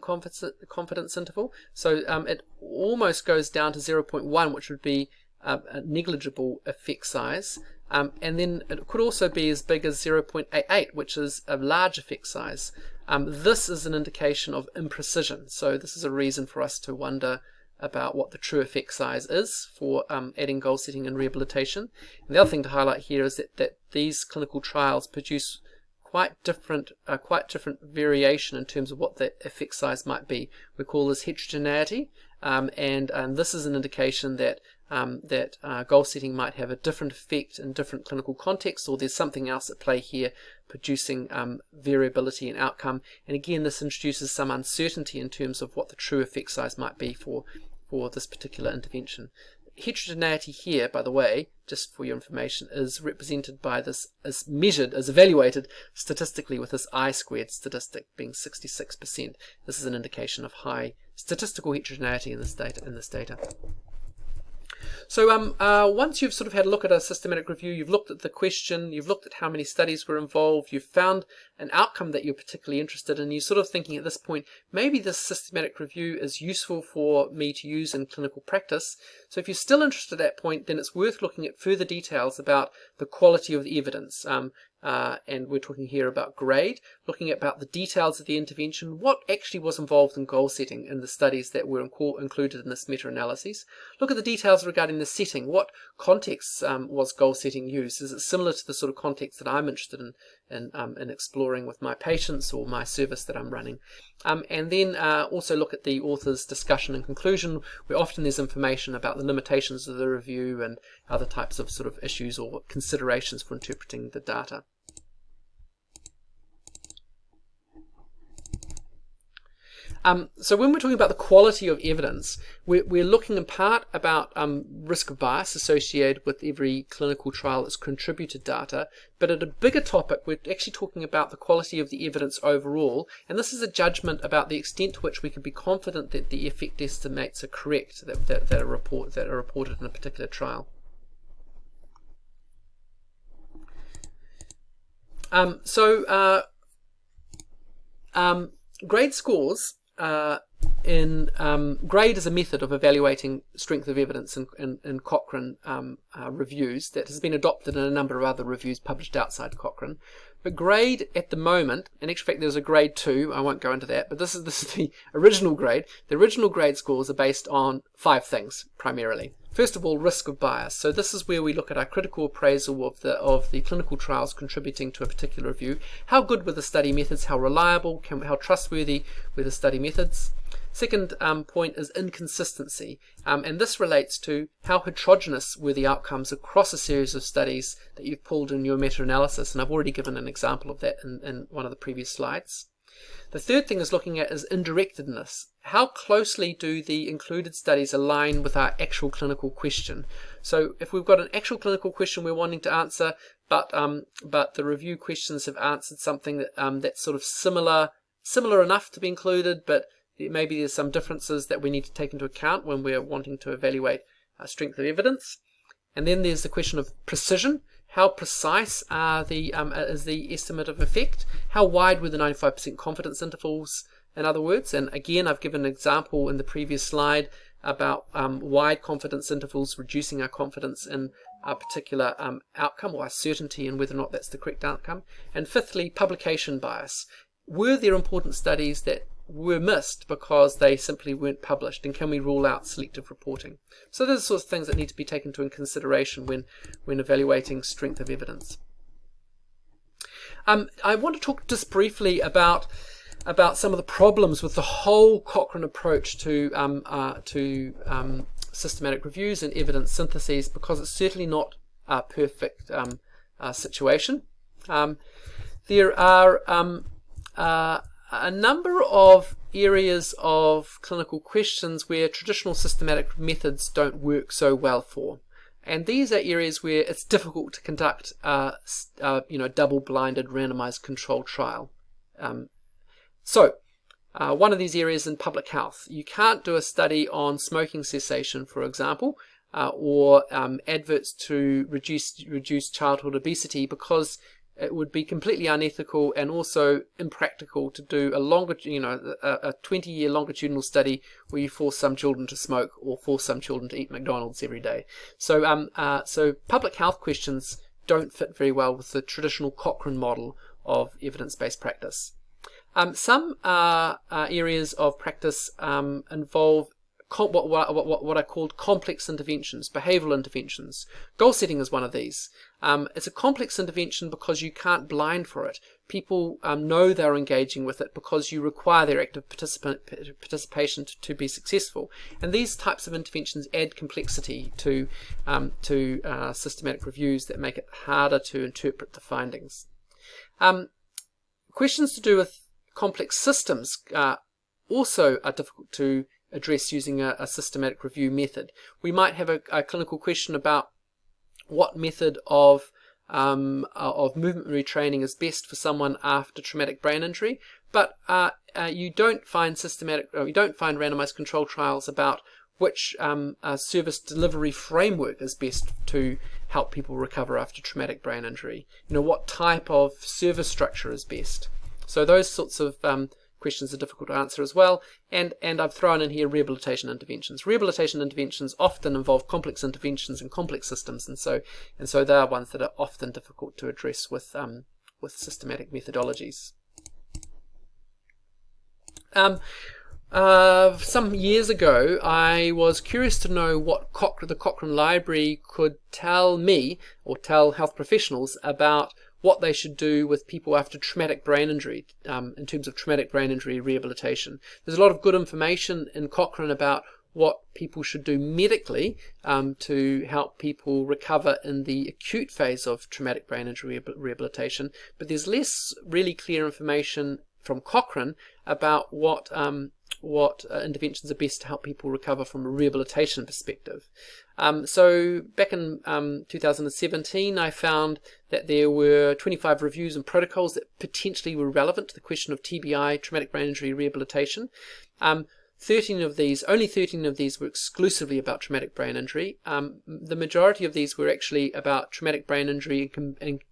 confidence interval, so it almost goes down to 0.1, which would be a negligible effect size, and then it could also be as big as 0.88, which is a large effect size. This is an indication of imprecision, so this is a reason for us to wonder about what the true effect size is for adding goal setting and rehabilitation. And the other thing to highlight here is that these clinical trials produce quite different variation in terms of what the effect size might be. We call this heterogeneity, and this is an indication that goal setting might have a different effect in different clinical contexts, or there's something else at play here producing variability in outcome. And again, this introduces some uncertainty in terms of what the true effect size might be for this particular intervention. Heterogeneity here, by the way, just for your information, is represented by this, is evaluated statistically with this I-squared statistic being 66%. This is an indication of high statistical heterogeneity in this data. So once you've sort of had a look at a systematic review, you've looked at the question, you've looked at how many studies were involved, you've found an outcome that you're particularly interested in, you're sort of thinking at this point, maybe this systematic review is useful for me to use in clinical practice. So if you're still interested at that point, then it's worth looking at further details about the quality of the evidence. And we're talking here about grade, looking about the details of the intervention, what actually was involved in goal setting in the studies that were included in this meta-analysis. Look at the details regarding the setting. What context was goal setting used? Is it similar to the sort of context that I'm interested in exploring with my patients or my service that I'm running? And then also look at the author's discussion and conclusion, where often there's information about the limitations of the review and other types of sort of issues or considerations for interpreting the data. So when we're talking about the quality of evidence, we're looking in part about risk of bias associated with every clinical trial that's contributed data, but at a bigger topic, we're actually talking about the quality of the evidence overall, and this is a judgment about the extent to which we can be confident that the effect estimates are correct that are reported in a particular trial. Grade scores grade is a method of evaluating strength of evidence in Cochrane reviews that has been adopted in a number of other reviews published outside Cochrane. But grade at the moment, in actual fact there's a grade 2, I won't go into that, but this is the original grade. The original grade scores are based on 5 things primarily. First of all, risk of bias. So this is where we look at our critical appraisal of the clinical trials contributing to a particular review. How good were the study methods? How reliable? How trustworthy were the study methods? Second point is inconsistency, and this relates to how heterogeneous were the outcomes across a series of studies that you've pulled in your meta-analysis, and I've already given an example of that in one of the previous slides. The third thing is looking at is indirectedness. How closely do the included studies align with our actual clinical question? So if we've got an actual clinical question we're wanting to answer, but the review questions have answered something that that's sort of similar enough to be included, but maybe there's some differences that we need to take into account when we're wanting to evaluate strength of evidence. And then there's the question of precision. How precise is the estimate of effect? How wide were the 95% confidence intervals, in other words? And again, I've given an example in the previous slide about wide confidence intervals reducing our confidence in a particular outcome or our certainty in whether or not that's the correct outcome. And fifthly, publication bias. Were there important studies that were missed because they simply weren't published, and can we rule out selective reporting? So those are the sorts of things that need to be taken into consideration when evaluating strength of evidence. I want to talk just briefly about some of the problems with the whole Cochrane approach to systematic reviews and evidence syntheses, because it's certainly not a perfect situation. There are a number of areas of clinical questions where traditional systematic methods don't work so well for. And these are areas where it's difficult to conduct a double-blinded randomized controlled trial. One of these areas in public health. You can't do a study on smoking cessation, for example, or adverts to reduce childhood obesity, because it would be completely unethical and also impractical to do a 20-year longitudinal study where you force some children to smoke or force some children to eat McDonald's every day. So public health questions don't fit very well with the traditional Cochrane model of evidence-based practice. Some areas of practice involve what I called complex interventions, behavioural interventions. Goal setting is one of these. It's a complex intervention because you can't blind for it. People know they're engaging with it because you require their active participation to be successful. And these types of interventions add complexity to systematic reviews that make it harder to interpret the findings. Questions to do with complex systems also are difficult to address using a systematic review method. We might have a clinical question about what method of movement retraining is best for someone after traumatic brain injury, but you don't find randomized control trials about which service delivery framework is best to help people recover after traumatic brain injury. What type of service structure is best? So those sorts of questions are difficult to answer as well. And I've thrown in here rehabilitation interventions. Rehabilitation interventions often involve complex interventions and complex systems, and so they are ones that are often difficult to address with systematic methodologies. Some years ago, I was curious to know what the Cochrane Library could tell me or tell health professionals about what they should do with people after traumatic brain injury in terms of traumatic brain injury rehabilitation. There's a lot of good information in Cochrane about what people should do medically to help people recover in the acute phase of traumatic brain injury rehabilitation, but there's less really clear information from Cochrane about what interventions are best to help people recover from a rehabilitation perspective. So back in 2017, I found that there were 25 reviews and protocols that potentially were relevant to the question of TBI, traumatic brain injury rehabilitation. Only 13 of these were exclusively about traumatic brain injury. The majority of these were actually about traumatic brain injury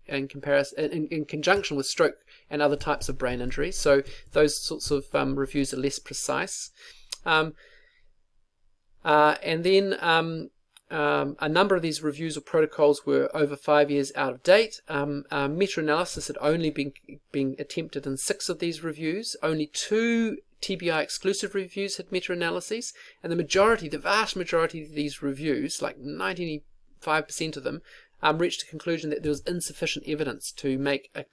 in conjunction with stroke and other types of brain injuries. So those sorts of reviews are less precise. And then a number of these reviews or protocols were over 5 years out of date. Meta-analysis had only been attempted in 6 of these reviews. Only 2 TBI exclusive reviews had meta-analyses, and the vast majority of these reviews, like 95% of them, reached a conclusion that there was insufficient evidence to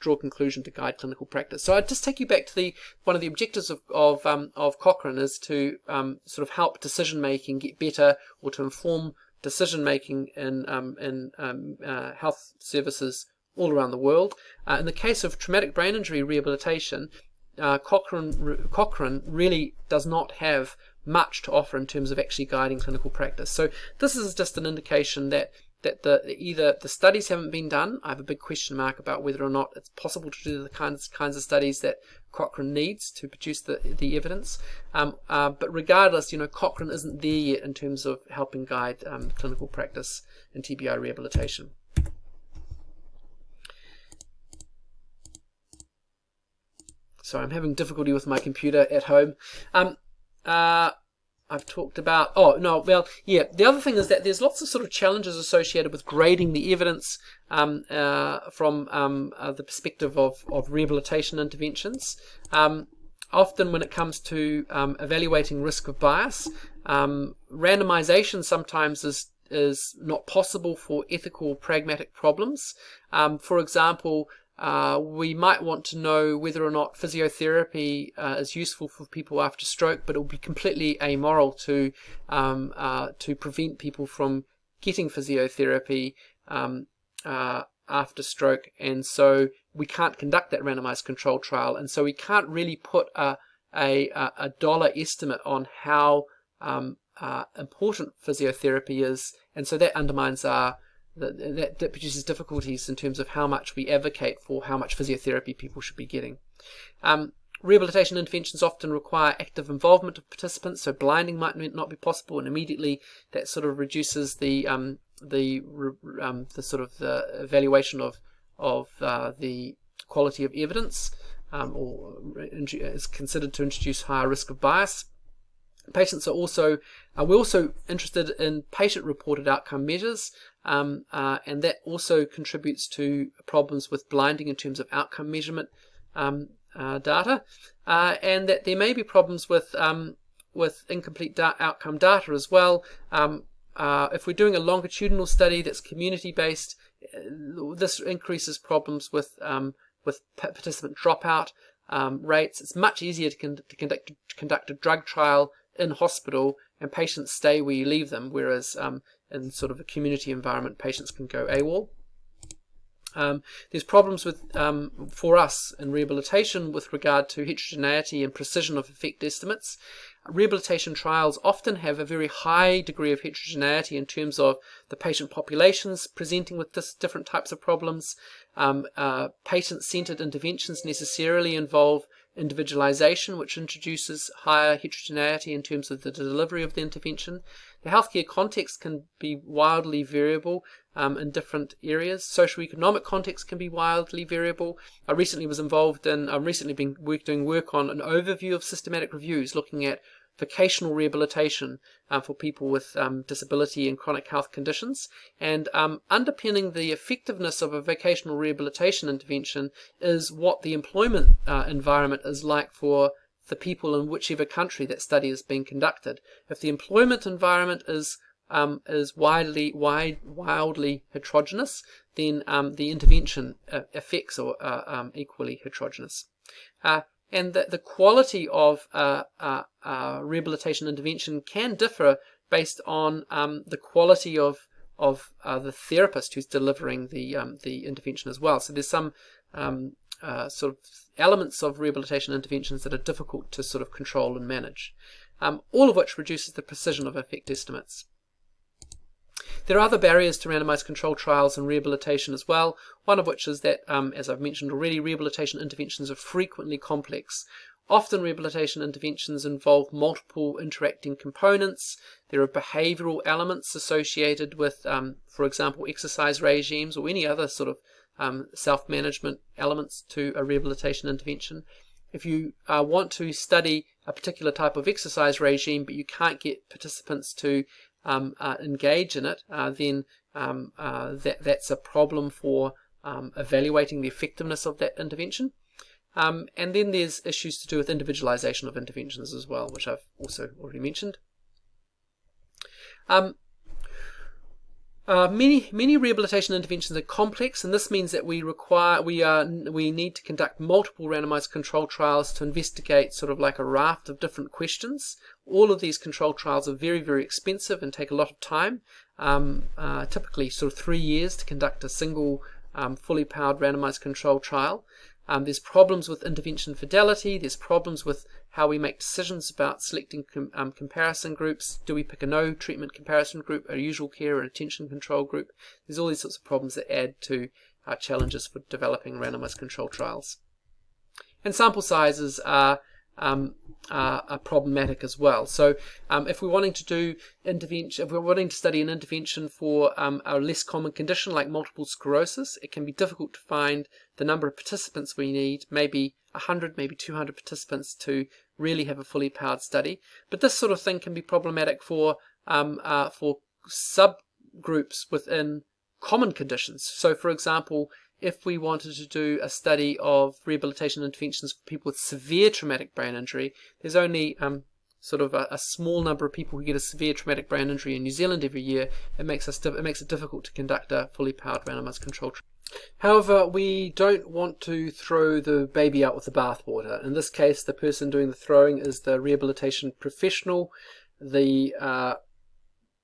draw a conclusion to guide clinical practice. So I'd just take you back to one of the objectives of Cochrane is to sort of help decision making get better, or to inform decision making in health services all around the world. In the case of traumatic brain injury rehabilitation, Cochrane really does not have much to offer in terms of actually guiding clinical practice. So this is just an indication that either the studies haven't been done. I have a big question mark about whether or not it's possible to do the kinds of studies that Cochrane needs to produce the evidence. But regardless, Cochrane isn't there yet in terms of helping guide clinical practice in TBI rehabilitation. So I'm having difficulty with my computer at home. I've talked about, the other thing is that there's lots of sort of challenges associated with grading the evidence from the perspective of rehabilitation interventions. Often when it comes to evaluating risk of bias, randomization sometimes is not possible for ethical pragmatic problems. For example, we might want to know whether or not physiotherapy is useful for people after stroke, but it will be completely amoral to prevent people from getting physiotherapy after stroke, and so we can't conduct that randomized control trial, and so we can't really put a dollar estimate on how important physiotherapy is, and so that undermines that produces difficulties in terms of how much we advocate for how much physiotherapy people should be getting. Rehabilitation interventions often require active involvement of participants, so blinding might not be possible, and immediately that sort of reduces the sort of the evaluation of the quality of evidence, or is considered to introduce higher risk of bias. Patients are we're also interested in patient-reported outcome measures, and that also contributes to problems with blinding in terms of outcome measurement data, and that there may be problems with incomplete outcome data as well. If we're doing a longitudinal study that's community-based, this increases problems with participant dropout rates. It's much easier to conduct a drug trial in hospital, and patients stay where you leave them, whereas in sort of a community environment, patients can go AWOL. There's problems for us in rehabilitation with regard to heterogeneity and precision of effect estimates. Rehabilitation trials often have a very high degree of heterogeneity in terms of the patient populations presenting with different types of problems. Patient-centered interventions necessarily involve individualization, which introduces higher heterogeneity in terms of the delivery of the intervention. The healthcare context can be wildly variable in different areas. Socioeconomic context can be wildly variable. I recently was involved in, I've recently been doing work on an overview of systematic reviews looking at vocational rehabilitation for people with disability and chronic health conditions. And underpinning the effectiveness of a vocational rehabilitation intervention is what the employment environment is like for the people in whichever country that study is being conducted. If the employment environment is wildly heterogeneous, then the intervention effects are equally heterogeneous. And the quality of rehabilitation intervention can differ based on the quality of the therapist who's delivering the intervention as well. So there's some sort of elements of rehabilitation interventions that are difficult to sort of control and manage, all of which reduces the precision of effect estimates. There are other barriers to randomized controlled trials and rehabilitation as well, one of which is that, as I've mentioned already, rehabilitation interventions are frequently complex. Often rehabilitation interventions involve multiple interacting components. There are behavioral elements associated with, for example, exercise regimes or any other sort of self-management elements to a rehabilitation intervention. If you want to study a particular type of exercise regime but you can't get participants to engage in it, then that's a problem for evaluating the effectiveness of that intervention. And then there's issues to do with individualization of interventions as well, which I've also already mentioned. Many rehabilitation interventions are complex, and this means that we need to conduct multiple randomized controlled trials to investigate sort of like a raft of different questions. All of these controlled trials are very, very expensive and take a lot of time, typically sort of 3 years to conduct a single fully powered randomized controlled trial. There's problems with intervention fidelity. There's problems with how we make decisions about selecting comparison groups. Do we pick a no treatment comparison group, a usual care or attention control group? There's all these sorts of problems that add to our challenges for developing randomized controlled trials. And sample sizes are problematic as well. So if we're wanting to do intervention, if we're wanting to study an intervention for a less common condition like multiple sclerosis, it can be difficult to find the number of participants we need, maybe 100, maybe 200 participants to really have a fully powered study. But this sort of thing can be problematic for subgroups within common conditions. So for example, if we wanted to do a study of rehabilitation interventions for people with severe traumatic brain injury, there's only sort of a small number of people who get a severe traumatic brain injury in New Zealand every year. It makes it difficult to conduct a fully powered randomized control trial. However, we don't want to throw the baby out with the bathwater. In this case, the person doing the throwing is the rehabilitation professional. The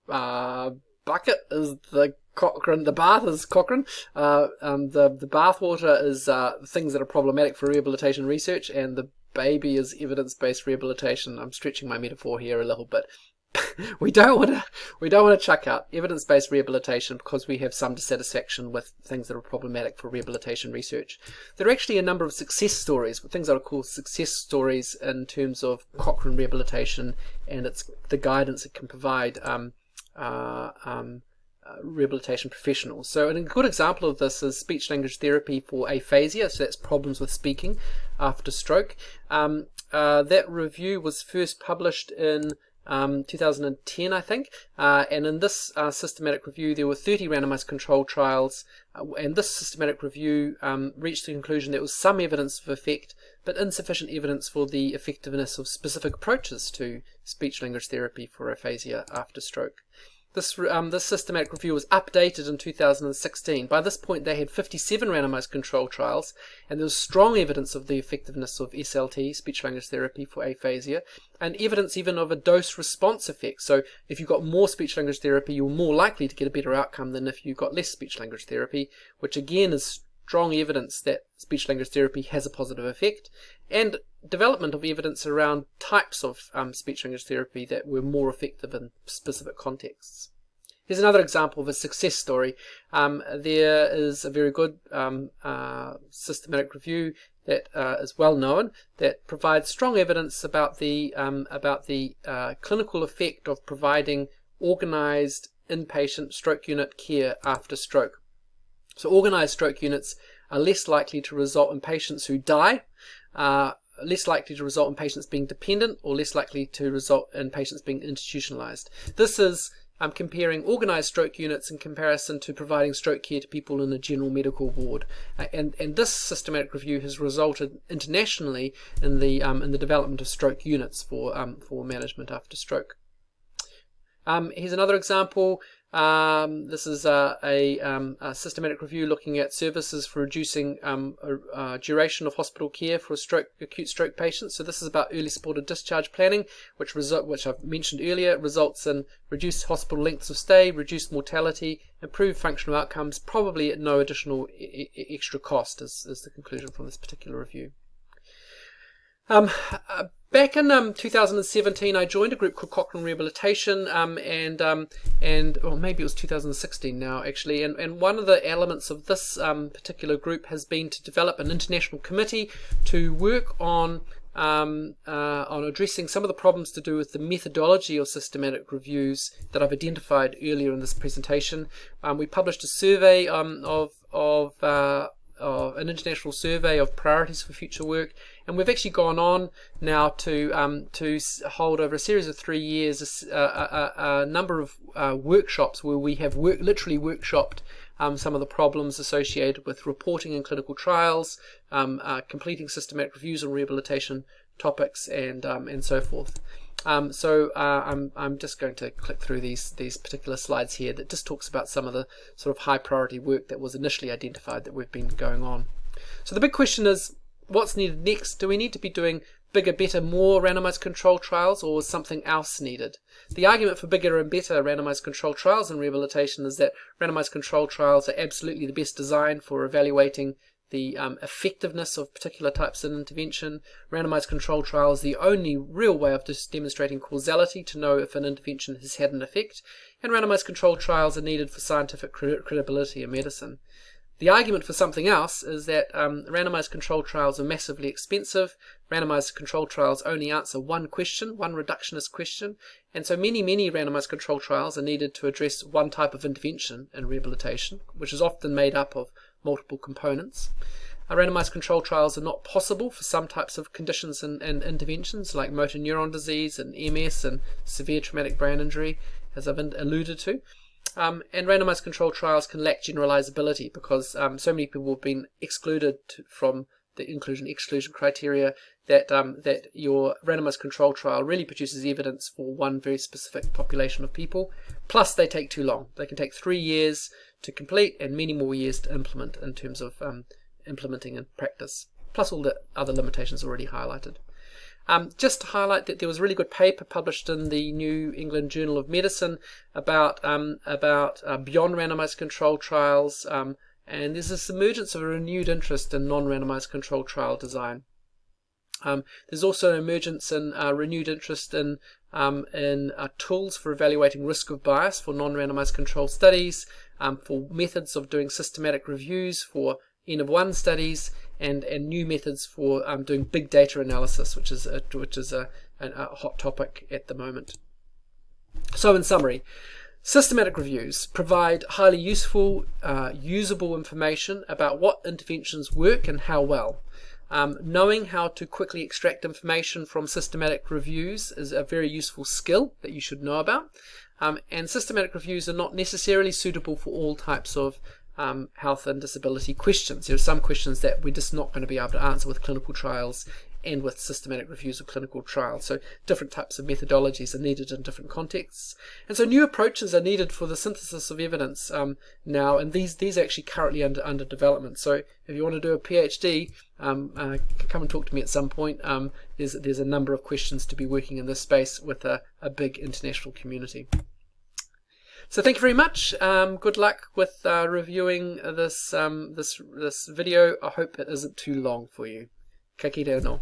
bucket is the Cochrane. The bath is Cochrane. The bathwater is things that are problematic for rehabilitation research, and the baby is evidence-based rehabilitation. I'm stretching my metaphor here a little bit. we don't want to chuck out evidence-based rehabilitation because we have some dissatisfaction with things that are problematic for rehabilitation research. There are actually a number of success stories, things that are called success stories in terms of Cochrane rehabilitation and the guidance it can provide rehabilitation professionals. So a good example of this is speech-language therapy for aphasia, so that's problems with speaking after stroke. That review was first published in 2010, I think, and in this systematic review there were 30 randomized controlled trials, and this systematic review reached the conclusion there was some evidence of effect but insufficient evidence for the effectiveness of specific approaches to speech-language therapy for aphasia after stroke. This systematic review was updated in 2016. By this point, they had 57 randomized controlled trials, and there was strong evidence of the effectiveness of SLT, speech-language therapy for aphasia, and evidence even of a dose-response effect. So if you got more speech-language therapy, you're more likely to get a better outcome than if you got less speech-language therapy, which again is strong evidence that speech-language therapy has a positive effect, and development of evidence around types of speech-language therapy that were more effective in specific contexts. Here's another example of a success story. There is a very good systematic review that is well known, that provides strong evidence about the clinical effect of providing organised inpatient stroke unit care after stroke. So organised stroke units are less likely to result in patients who die, less likely to result in patients being dependent, or less likely to result in patients being institutionalized. This is comparing organised stroke units in comparison to providing stroke care to people in a general medical ward. And this systematic review has resulted internationally in the development of stroke units for management after stroke. Here's another example. This is a systematic review looking at services for reducing duration of hospital care for acute stroke patients. So this is about early supported discharge planning, which I've mentioned earlier, results in reduced hospital lengths of stay, reduced mortality, improved functional outcomes, probably at no additional extra cost, is the conclusion from this particular review. Back in 2017, I joined a group called Cochrane Rehabilitation, or maybe it was 2016 now, actually. And one of the elements of this particular group has been to develop an international committee to work on addressing some of the problems to do with the methodology of systematic reviews that I've identified earlier in this presentation. We published a survey of an international survey of priorities for future work, and we've actually gone on now to hold over a series of 3 years a number of workshops where we have literally workshopped some of the problems associated with reporting in clinical trials, completing systematic reviews on rehabilitation topics, and so forth. So I'm just going to click through these particular slides here that just talks about some of the sort of high priority work that was initially identified that we've been going on. So the big question is, what's needed next? Do we need to be doing bigger, better, more randomized control trials, or is something else needed? The argument for bigger and better randomized control trials in rehabilitation is that randomized control trials are absolutely the best design for evaluating the effectiveness of particular types of intervention. Randomized control trial is the only real way of just demonstrating causality to know if an intervention has had an effect, and randomized control trials are needed for scientific credibility in medicine. The argument for something else is that randomized control trials are massively expensive. Randomized control trials only answer one question, one reductionist question, and so many randomized control trials are needed to address one type of intervention in rehabilitation, which is often made up of multiple components. Randomized control trials are not possible for some types of conditions and interventions like motor neuron disease and MS and severe traumatic brain injury, as I've alluded to. And randomized control trials can lack generalizability because so many people have been excluded from the inclusion-exclusion criteria that your randomized control trial really produces evidence for one very specific population of people. Plus, they take too long. They can take 3 years to complete and many more years to implement in terms of implementing in practice, plus all the other limitations already highlighted. Just to highlight that there was a really good paper published in the New England Journal of Medicine about beyond randomized control trials, and there's this emergence of a renewed interest in non-randomized control trial design. There's also an emergence in renewed interest in tools for evaluating risk of bias for non-randomized control studies, for methods of doing systematic reviews for N of 1 studies, and new methods for doing big data analysis, which is a hot topic at the moment. So in summary, systematic reviews provide highly useful, usable information about what interventions work and how well. Knowing how to quickly extract information from systematic reviews is a very useful skill that you should know about. And systematic reviews are not necessarily suitable for all types of health and disability questions. There are some questions that we're just not going to be able to answer with clinical trials and with systematic reviews of clinical trials. So different types of methodologies are needed in different contexts. And so new approaches are needed for the synthesis of evidence now, and these are actually currently under development. So if you want to do a PhD, come and talk to me at some point. There's a number of questions to be working in this space with a big international community. So thank you very much. Good luck with reviewing this video. I hope it isn't too long for you. Ka kite anō.